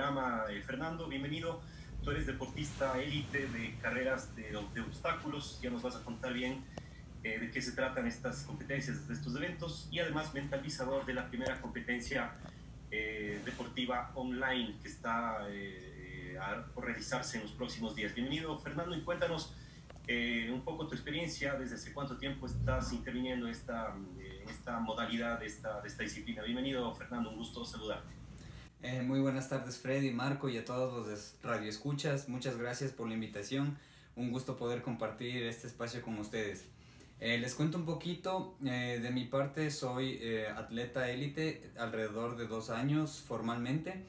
programa. Fernando, bienvenido. Tú eres deportista élite de carreras de obstáculos. Ya nos vas a contar bien de qué se tratan estas competencias, de estos eventos, y además mentalizador de la primera competencia deportiva online que está por realizarse en los próximos días. Bienvenido, Fernando, y cuéntanos un poco tu experiencia, desde hace cuánto tiempo estás interviniendo en esta modalidad, de esta disciplina. Bienvenido, Fernando, un gusto saludarte. Muy buenas tardes, Freddy, Marco, y a todos los radioescuchas. Muchas gracias por la invitación. Un gusto poder compartir este espacio con ustedes. Les cuento un poquito. De mi parte, soy atleta élite alrededor de 2 años formalmente,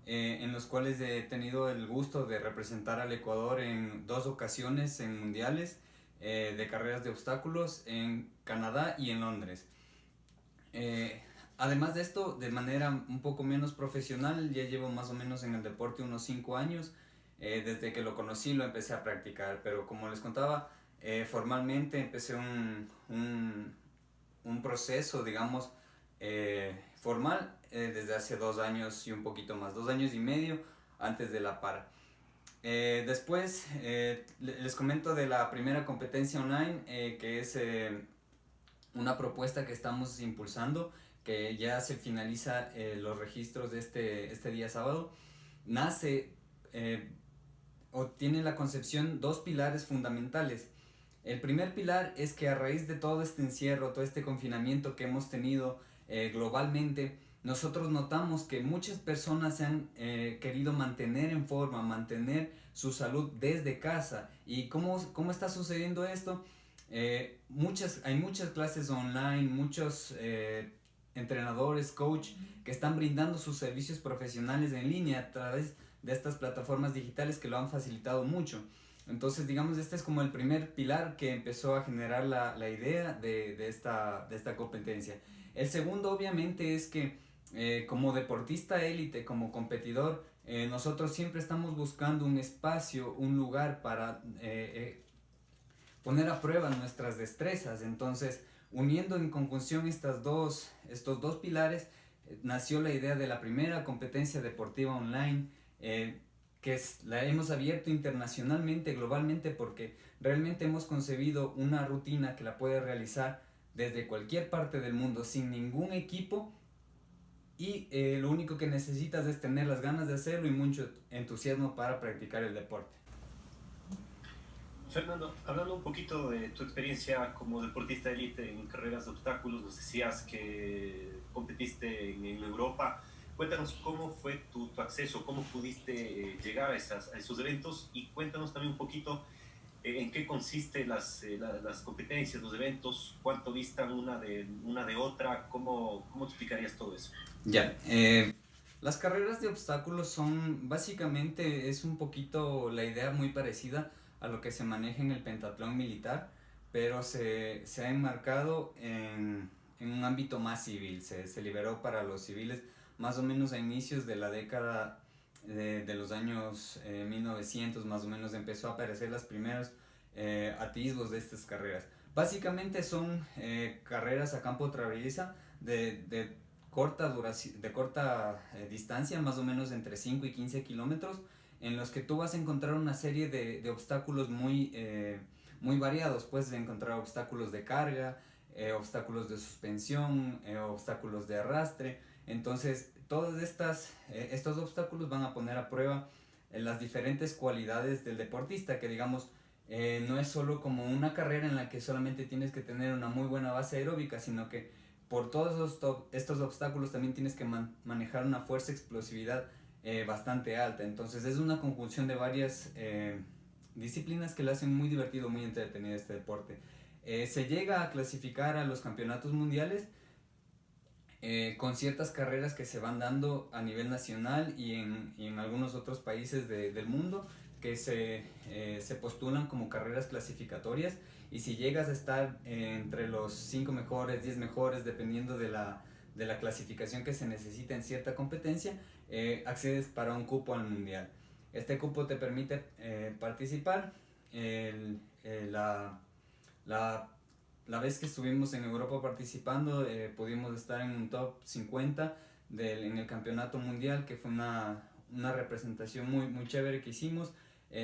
en los cuales he tenido el gusto de representar al Ecuador en 2 ocasiones en mundiales de carreras de obstáculos en Canadá y en Londres. Eh, Además de esto, de manera un poco menos profesional, ya llevo más o menos en el deporte unos 5 años. Desde que lo conocí lo empecé a practicar, pero como les contaba, formalmente empecé un proceso, digamos, formal desde hace 2 años y un poquito más, 2 años y medio antes de la para. Después les comento de la primera competencia online, que es una propuesta que estamos impulsando, que ya se finaliza los registros de este día sábado. Nace o tiene la concepción dos pilares fundamentales. El primer pilar es que a raíz de todo este encierro, todo este confinamiento que hemos tenido globalmente, nosotros notamos que muchas personas se han querido mantener en forma, mantener su salud desde casa. ¿Y cómo está sucediendo esto? Hay muchas clases online, muchos entrenadores, coach, que están brindando sus servicios profesionales en línea a través de estas plataformas digitales que lo han facilitado mucho. Entonces, digamos, este es como el primer pilar que empezó a generar la idea de esta competencia. El segundo, obviamente, es que como deportista élite, como competidor, nosotros siempre estamos buscando un espacio, un lugar para poner a prueba nuestras destrezas. Entonces, uniendo en conjunción estos dos pilares, nació la idea de la primera competencia deportiva online, la hemos abierto internacionalmente, globalmente, porque realmente hemos concebido una rutina que la puede realizar desde cualquier parte del mundo sin ningún equipo, y lo único que necesitas es tener las ganas de hacerlo y mucho entusiasmo para practicar el deporte. Fernando, hablando un poquito de tu experiencia como deportista élite en carreras de obstáculos, nos decías que competiste en Europa. Cuéntanos cómo fue tu acceso, cómo pudiste llegar a esos eventos, y cuéntanos también un poquito en qué consiste las competencias, los eventos, cuánto distan una de otra, cómo explicarías todo eso. Ya, las carreras de obstáculos son básicamente, es un poquito la idea muy parecida a lo que se maneja en el pentatlón militar, pero se ha enmarcado en un ámbito más civil. Se liberó para los civiles más o menos a inicios de la década de los años 1900, más o menos empezó a aparecer las primeros atisbos de estas carreras. Básicamente son carreras a campo traviesa de corta distancia, más o menos entre 5 y 15 kilómetros, en los que tú vas a encontrar una serie de obstáculos muy variados. Puedes encontrar obstáculos de carga, obstáculos de suspensión, obstáculos de arrastre. Entonces, estos obstáculos van a poner a prueba las diferentes cualidades del deportista, que digamos, no es solo como una carrera en la que solamente tienes que tener una muy buena base aeróbica, sino que por todos estos obstáculos también tienes que manejar una fuerza explosividad bastante alta. Entonces es una conjunción de varias disciplinas que lo hacen muy divertido, muy entretenido este deporte. Se llega a clasificar a los campeonatos mundiales con ciertas carreras que se van dando a nivel nacional y en algunos otros países del mundo, que se postulan como carreras clasificatorias, y si llegas a estar entre los 5 mejores, 10 mejores, dependiendo de la clasificación que se necesita en cierta competencia, accedes para un cupo al mundial. Este cupo te permite participar. El, la, la la vez que estuvimos en Europa participando, pudimos estar en un top 50 en el campeonato mundial, que fue una representación muy chévere que hicimos,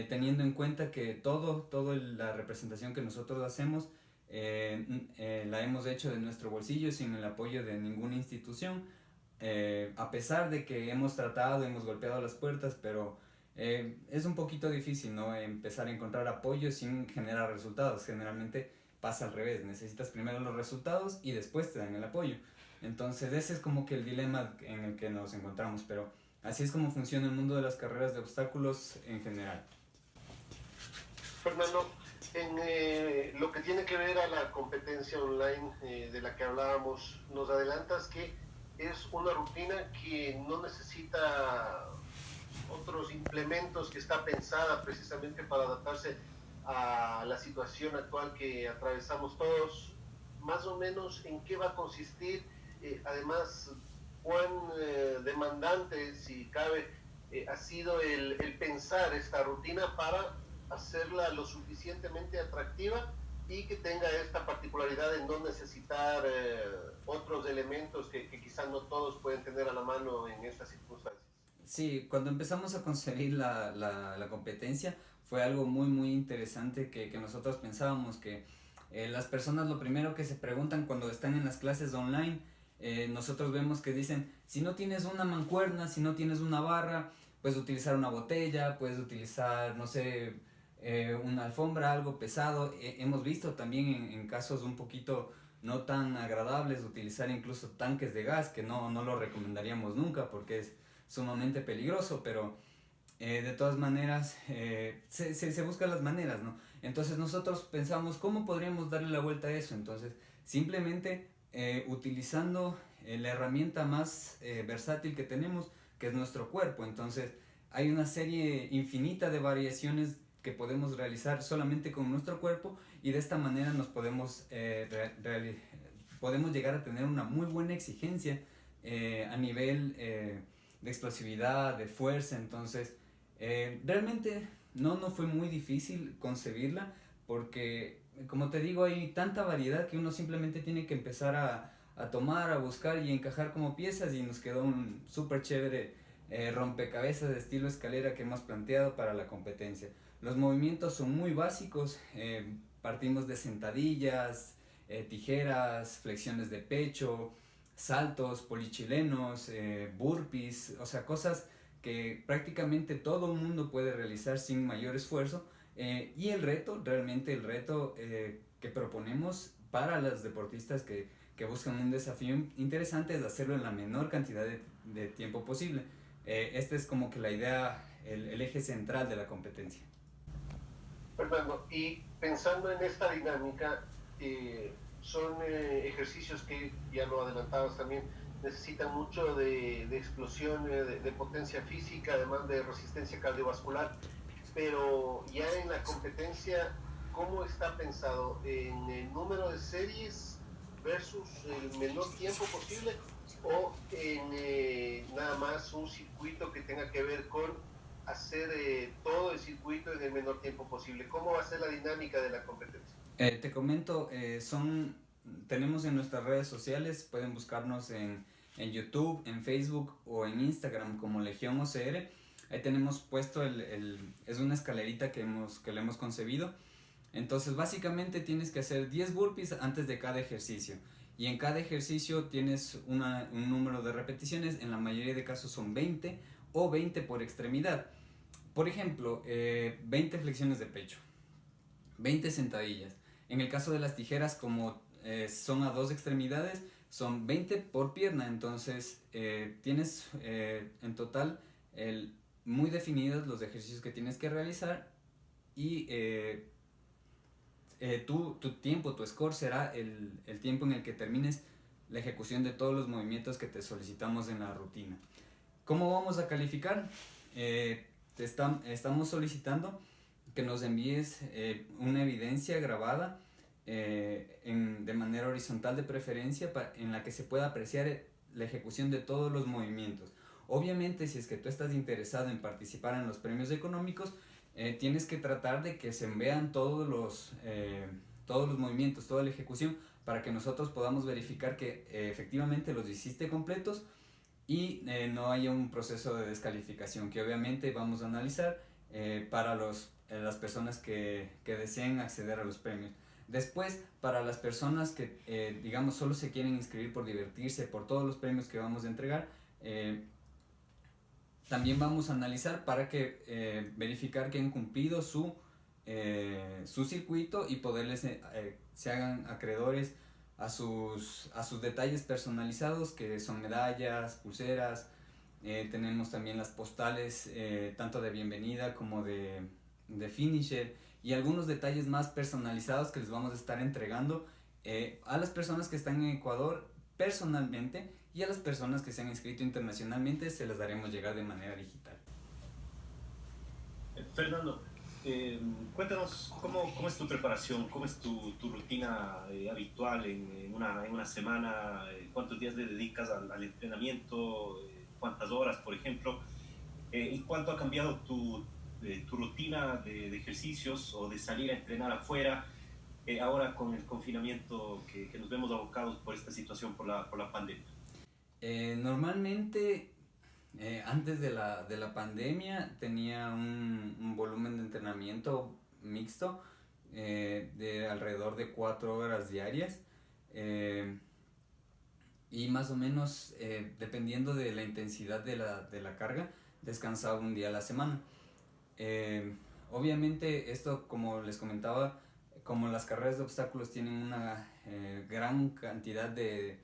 teniendo en cuenta que toda la representación que nosotros hacemos la hemos hecho de nuestro bolsillo sin el apoyo de ninguna institución, a pesar de que hemos golpeado las puertas, pero es un poquito difícil, ¿no? Empezar a encontrar apoyo sin generar resultados. Generalmente pasa al revés, necesitas primero los resultados y después te dan el apoyo. Entonces ese es como que el dilema en el que nos encontramos, pero así es como funciona el mundo de las carreras de obstáculos en general. Fernando, en lo que tiene que ver a la competencia online de la que hablábamos, nos adelantas que es una rutina que no necesita otros implementos, que está pensada precisamente para adaptarse a la situación actual que atravesamos todos. Más o menos en qué va a consistir, además cuán demandante, si cabe, ha sido el pensar esta rutina para hacerla lo suficientemente atractiva y que tenga esta particularidad de no necesitar otros elementos que quizás no todos pueden tener a la mano en estas circunstancias. Sí, cuando empezamos a concebir la competencia fue algo muy interesante que nosotros pensábamos que las personas lo primero que se preguntan cuando están en las clases online, nosotros vemos que dicen, si no tienes una mancuerna, si no tienes una barra, puedes utilizar una botella, puedes utilizar, no sé, una alfombra, algo pesado. Hemos visto también en casos un poquito no tan agradables utilizar incluso tanques de gas, que no lo recomendaríamos nunca porque es sumamente peligroso, pero de todas maneras se buscan las maneras, ¿no? Entonces nosotros pensamos cómo podríamos darle la vuelta a eso. Entonces simplemente utilizando la herramienta más versátil que tenemos, que es nuestro cuerpo. Entonces hay una serie infinita de variaciones que podemos realizar solamente con nuestro cuerpo, y de esta manera nos podemos llegar a tener una muy buena exigencia a nivel de explosividad, de fuerza. Entonces realmente no fue muy difícil concebirla, porque como te digo, hay tanta variedad que uno simplemente tiene que empezar a tomar, a buscar y encajar como piezas, y nos quedó un súper chévere rompecabezas de estilo escalera que hemos planteado para la competencia. Los movimientos son muy básicos, partimos de sentadillas, tijeras, flexiones de pecho, saltos, polichilenos, burpees, o sea, cosas que prácticamente todo el mundo puede realizar sin mayor esfuerzo. Y realmente el reto que proponemos para los deportistas que buscan un desafío interesante es hacerlo en la menor cantidad de tiempo posible. Esta es como que la idea, el eje central de la competencia. Fernando, y pensando en esta dinámica, son ejercicios que, ya lo adelantabas también, necesitan mucho de explosión, de potencia física, además de resistencia cardiovascular, pero ya en la competencia, ¿cómo está pensado? ¿En el número de series versus el menor tiempo posible, o en nada más un circuito que tenga que ver con hacer todo el circuito en el menor tiempo posible? ¿Cómo va a ser la dinámica de la competencia? Te comento, tenemos en nuestras redes sociales, pueden buscarnos en YouTube, en Facebook o en Instagram como Legión OCR. Ahí tenemos puesto es una escalerita que le hemos concebido. Entonces básicamente tienes que hacer 10 burpees antes de cada ejercicio, y en cada ejercicio tienes un número de repeticiones. En la mayoría de casos son 20 o 20 por extremidad. Por ejemplo, 20 flexiones de pecho, 20 sentadillas. En el caso de las tijeras, como son a 2 extremidades, son 20 por pierna. Entonces tienes en total muy definidos los ejercicios que tienes que realizar, y tu tiempo, tu score será el tiempo en el que termines la ejecución de todos los movimientos que te solicitamos en la rutina. ¿Cómo vamos a calificar? Estamos solicitando que nos envíes una evidencia grabada de manera horizontal de preferencia, en la que se pueda apreciar la ejecución de todos los movimientos. Obviamente, si es que tú estás interesado en participar en los premios económicos, tienes que tratar de que se vean todos los movimientos, toda la ejecución, para que nosotros podamos verificar que efectivamente los hiciste completos y no haya un proceso de descalificación que obviamente vamos a analizar para las personas que deseen acceder a los premios. Después, para las personas que, digamos, solo se quieren inscribir por divertirse, por todos los premios que vamos a entregar, también vamos a analizar para que verificar que han cumplido su circuito y poderles se hagan acreedores a sus detalles personalizados, que son medallas, pulseras. Tenemos también las postales, tanto de bienvenida como de finisher, y algunos detalles más personalizados que les vamos a estar entregando a las personas que están en Ecuador personalmente, y a las personas que se han inscrito internacionalmente se las daremos llegar de manera digital. Fernando, cuéntanos cómo es tu preparación, cómo es tu rutina habitual en una semana, cuántos días le dedicas al entrenamiento, cuántas horas, por ejemplo, y cuánto ha cambiado tu rutina de ejercicios o de salir a entrenar afuera, ahora con el confinamiento que nos vemos abocados por esta situación, por la pandemia. Normalmente, antes de la pandemia, tenía un volumen de entrenamiento mixto de alrededor de 4 horas diarias, y más o menos, dependiendo de la intensidad de la carga, descansaba un día a la semana. Obviamente esto, como les comentaba, como las carreras de obstáculos tienen una gran cantidad de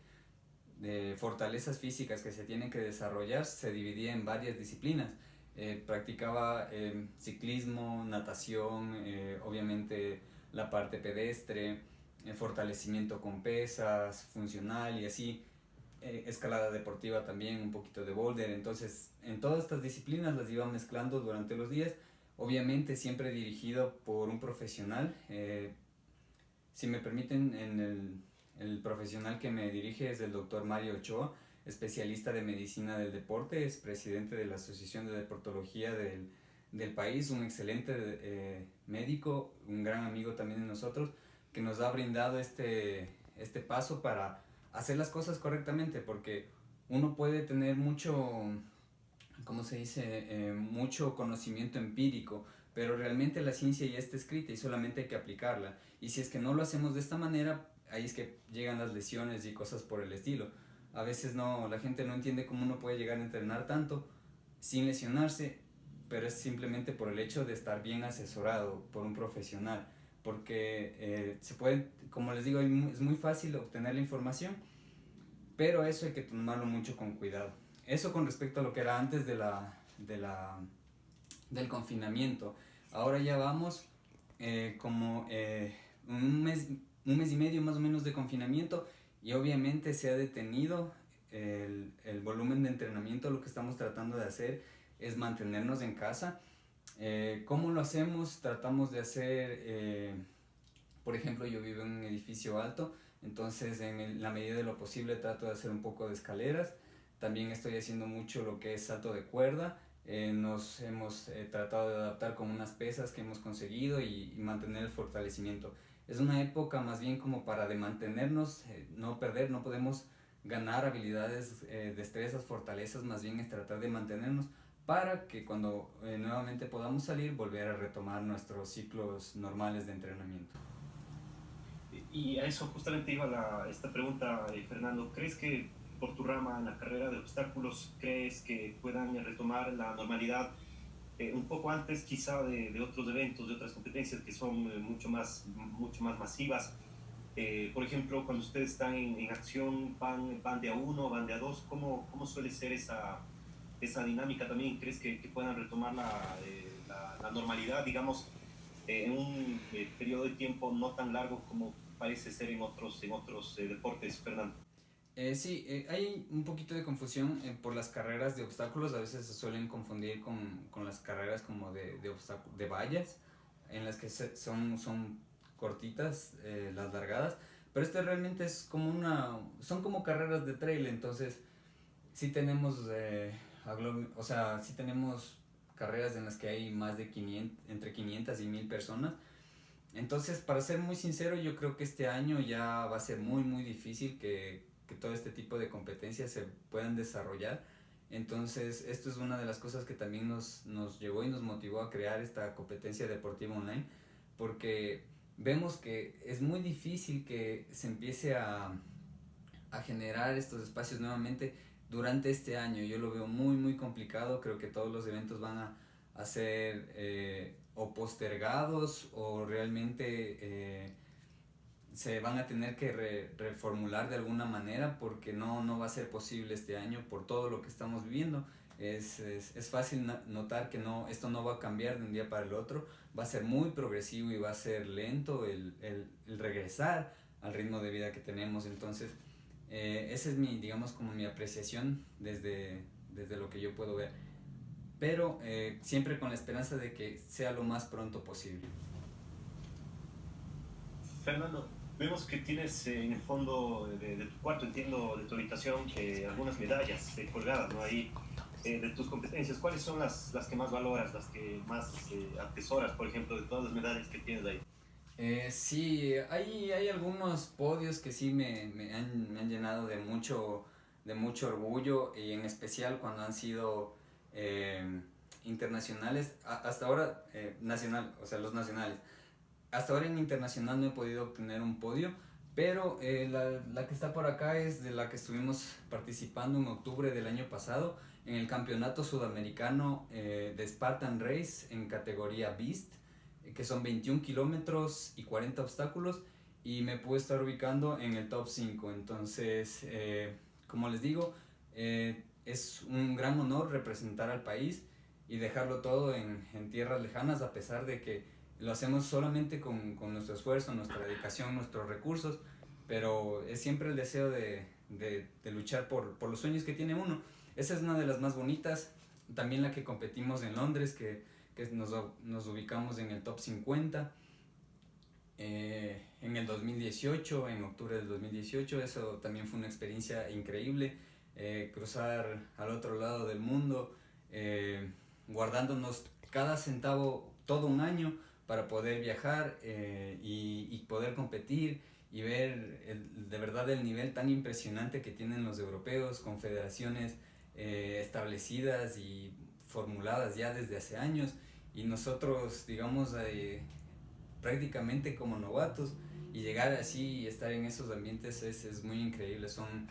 fortalezas físicas que se tienen que desarrollar, se dividía en varias disciplinas. Practicaba ciclismo, natación, obviamente la parte pedestre, fortalecimiento con pesas, funcional y así, escalada deportiva también, un poquito de boulder. Entonces, en todas estas disciplinas las iba mezclando durante los días, obviamente siempre dirigido por un profesional. Si me permiten, el profesional que me dirige es el doctor Mario Ochoa, especialista de medicina del deporte, es presidente de la Asociación de Deportología del país, un excelente médico, un gran amigo también de nosotros, que nos ha brindado este paso para hacer las cosas correctamente, porque uno puede tener mucho, ¿cómo se dice?, mucho conocimiento empírico, pero realmente la ciencia ya está escrita y solamente hay que aplicarla. Y si es que no lo hacemos de esta manera, ahí es que llegan las lesiones y cosas por el estilo. A veces la gente no entiende cómo uno puede llegar a entrenar tanto sin lesionarse, pero es simplemente por el hecho de estar bien asesorado por un profesional. Porque se puede, como les digo, es muy fácil obtener la información, pero eso hay que tomarlo mucho con cuidado. Eso con respecto a lo que era antes del confinamiento. Ahora ya vamos como un mes y medio más o menos de confinamiento, y obviamente se ha detenido el volumen de entrenamiento. Lo que estamos tratando de hacer es mantenernos en casa. ¿Cómo lo hacemos? Tratamos de hacer, por ejemplo, yo vivo en un edificio alto, entonces en la medida de lo posible trato de hacer un poco de escaleras. También estoy haciendo mucho lo que es salto de cuerda. Nos hemos tratado de adaptar con unas pesas que hemos conseguido y mantener el fortalecimiento. Es una época más bien como para de mantenernos, no perder, no podemos ganar habilidades, destrezas, fortalezas, más bien es tratar de mantenernos para que cuando nuevamente podamos salir, volver a retomar nuestros ciclos normales de entrenamiento. Y a eso justamente iba esta pregunta, Fernando. ¿Crees que por tu rama en la carrera de obstáculos, crees que puedan retomar la normalidad un poco antes quizá de otros eventos, de otras competencias que son mucho más masivas? Por ejemplo, cuando ustedes están en acción, van de a uno, van de a dos, ¿cómo suele ser esa dinámica también? ¿Crees que puedan retomar la normalidad, digamos, en un periodo de tiempo no tan largo como parece ser en otros deportes, Fernando? Sí, hay un poquito de confusión por las carreras de obstáculos. A veces se suelen confundir con las carreras como de vallas, en las que son cortitas, las largadas. Pero este realmente es son como carreras de trail. Entonces sí tenemos, sí tenemos carreras en las que hay más de 500, entre 500 y 1000 personas. Entonces, para ser muy sincero, yo creo que este año ya va a ser muy difícil que todo este tipo de competencias se puedan desarrollar, Entonces, esto es una de las cosas que también nos llevó y nos motivó a crear esta competencia deportiva online, porque vemos que es muy difícil que se empiece a generar estos espacios nuevamente durante este año. Yo lo veo muy muy complicado. Creo que todos los eventos van a ser o postergados o realmente se van a tener que reformular de alguna manera, porque no va a ser posible este año por todo lo que estamos viviendo. Es fácil notar que esto no va a cambiar de un día para el otro. Va a ser muy progresivo y va a ser lento el regresar al ritmo de vida que tenemos. Entonces, esa es digamos, como mi apreciación desde lo que yo puedo ver. Pero siempre con la esperanza de que sea lo más pronto posible. Fernando, vemos que tienes en el fondo de tu cuarto, entiendo, de tu habitación, algunas medallas colgadas, ¿no? Ahí, de tus competencias. ¿Cuáles son las que más valoras, las que más atesoras, por ejemplo, de todas las medallas que tienes ahí? Sí, hay algunos podios que sí me han llenado de mucho orgullo, y en especial cuando han sido internacionales. Hasta ahora, nacional, o sea, los nacionales. Hasta ahora en internacional no he podido obtener un podio, pero la que está por acá es de la que estuvimos participando en octubre del año pasado en el campeonato sudamericano de Spartan Race en categoría Beast, que son 21 kilómetros y 40 obstáculos, y me pude estar ubicando en el top 5. Entonces, como les digo, es un gran honor representar al país y dejarlo todo en tierras lejanas, a pesar de que lo hacemos solamente con nuestro esfuerzo, nuestra dedicación, nuestros recursos, pero es siempre el deseo de luchar por los sueños que tiene uno. Esa es una de las más bonitas. También la que competimos en Londres, que nos ubicamos en el top 50 en el 2018, en octubre del 2018. Eso también fue una experiencia increíble, cruzar al otro lado del mundo, guardándonos cada centavo todo un año para poder viajar y poder competir y ver de verdad el nivel tan impresionante que tienen los europeos, con federaciones establecidas y formuladas ya desde hace años, y nosotros, digamos, prácticamente como novatos, y llegar así y estar en esos ambientes es muy increíble. Son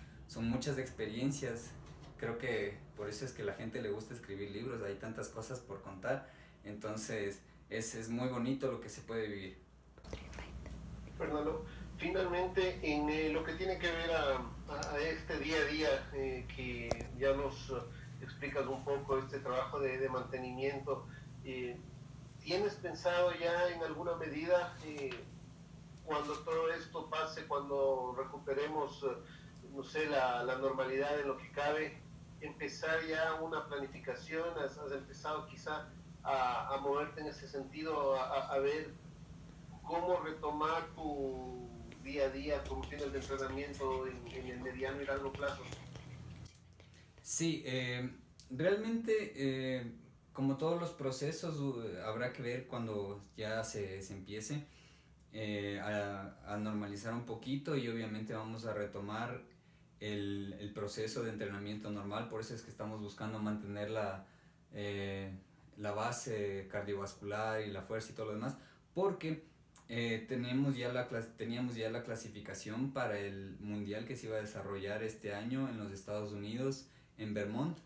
muchas experiencias. Creo que por eso es que a la gente le gusta escribir libros, hay tantas cosas por contar. Entonces es muy bonito lo que se puede vivir. Fernando, finalmente en lo que tiene que ver a este día a día, que ya nos explicas un poco este trabajo de mantenimiento, ¿tienes pensado ya en alguna medida, cuando todo esto pase, cuando recuperemos, no sé, la normalidad en lo que cabe, empezar ya una planificación? ¿Has empezado quizá a moverte en ese sentido, a ver cómo retomar tu día a día, tu rutina de entrenamiento en el mediano y largo plazo? Sí, realmente, como todos los procesos, habrá que ver cuando ya se empiece a normalizar un poquito, y obviamente vamos a retomar el proceso de entrenamiento normal. Por eso es que estamos buscando mantener la base cardiovascular y la fuerza y todo lo demás, porque teníamos ya la clasificación para el mundial que se iba a desarrollar este año en los Estados Unidos, en Vermont.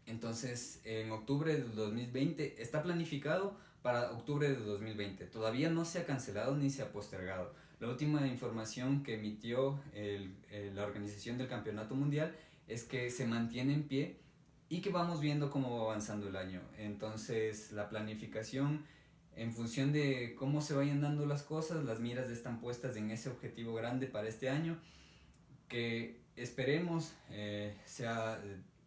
Entonces, en octubre del 2020 está planificado para octubre de 2020. Todavía no se ha cancelado ni se ha postergado. La última información que emitió la organización del campeonato mundial es que se mantiene en pie y que vamos viendo cómo va avanzando el año. Entonces, la planificación, en función de cómo se vayan dando las cosas, las miras están puestas en ese objetivo grande para este año, que esperemos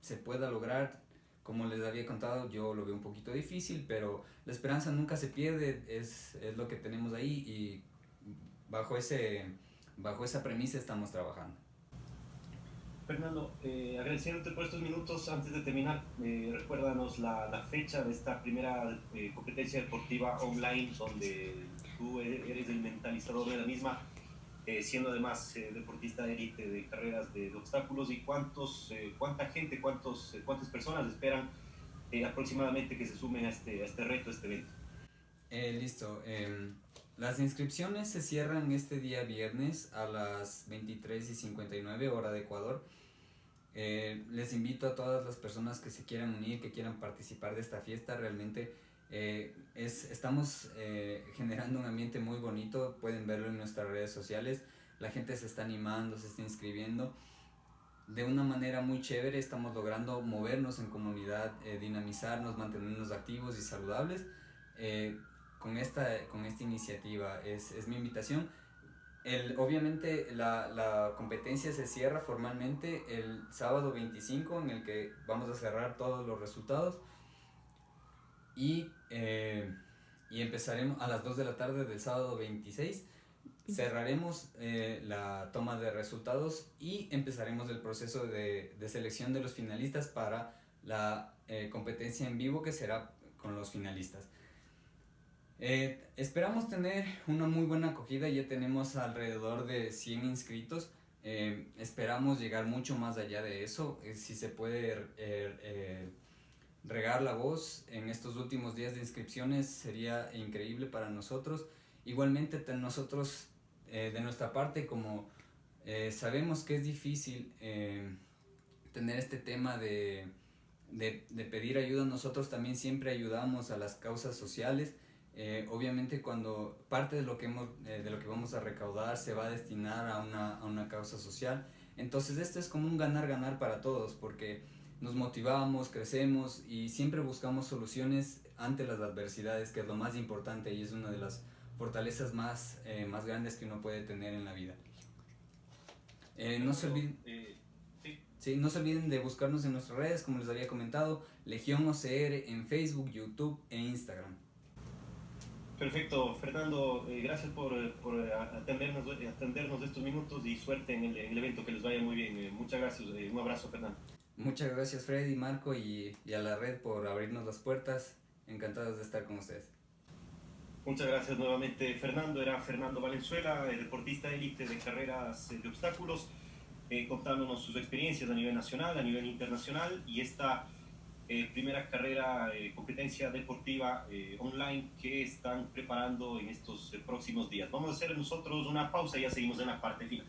se pueda lograr. Como les había contado, yo lo veo un poquito difícil, pero la esperanza nunca se pierde, es lo que tenemos ahí, y bajo esa premisa estamos trabajando. Fernando, agradeciéndote por estos minutos. Antes de terminar, recuérdanos la fecha de esta primera competencia deportiva online donde tú eres el mentalizador de la misma. siendo además deportista de élite de carreras de obstáculos, y cuánta gente, cuántas personas esperan aproximadamente que se sumen a este reto, a este evento. Listo. Las inscripciones se cierran este día viernes a las 23:59 hora de Ecuador. Les invito a todas las personas que se quieran unir, que quieran participar de esta fiesta. Realmente estamos generando un ambiente muy bonito. Pueden verlo en nuestras redes sociales. La gente se está animando, se está inscribiendo. De una manera muy chévere estamos logrando movernos en comunidad, dinamizarnos, mantenernos activos y saludables. Con esta iniciativa es mi invitación. Obviamente la competencia se cierra formalmente el sábado 25, en el que vamos a cerrar todos los resultados, y empezaremos a las 2 de la tarde del sábado 26. Cerraremos la toma de resultados y empezaremos el proceso de selección de los finalistas para la competencia en vivo, que será con los finalistas. Esperamos tener una muy buena acogida. Ya tenemos alrededor de 100 inscritos. Esperamos llegar mucho más allá de eso. Si se puede regar la voz en estos últimos días de inscripciones, sería increíble para nosotros. Igualmente nosotros, de nuestra parte, como sabemos que es difícil tener este tema de pedir ayuda, nosotros también siempre ayudamos a las causas sociales. Obviamente, cuando parte de lo que vamos a recaudar se va a destinar a una causa social, entonces esto es como un ganar-ganar para todos, porque nos motivamos, crecemos y siempre buscamos soluciones ante las adversidades, que es lo más importante y es una de las fortalezas más grandes que uno puede tener en la vida. No se olviden, sí, no se olviden de buscarnos en nuestras redes, como les había comentado, Legión OCR en Facebook, YouTube e Instagram. Perfecto, Fernando, gracias por atendernos estos minutos, y suerte en el evento, que les vaya muy bien. Muchas gracias, un abrazo, Fernando. Muchas gracias, Freddy, Marco y a la red por abrirnos las puertas. Encantados de estar con ustedes. Muchas gracias nuevamente, Fernando. Era Fernando Valenzuela, deportista élite de carreras de obstáculos, contándonos sus experiencias a nivel nacional, a nivel internacional, y esta primera carrera, competencia deportiva online que están preparando en estos próximos días. Vamos a hacer nosotros una pausa y ya seguimos en la parte final.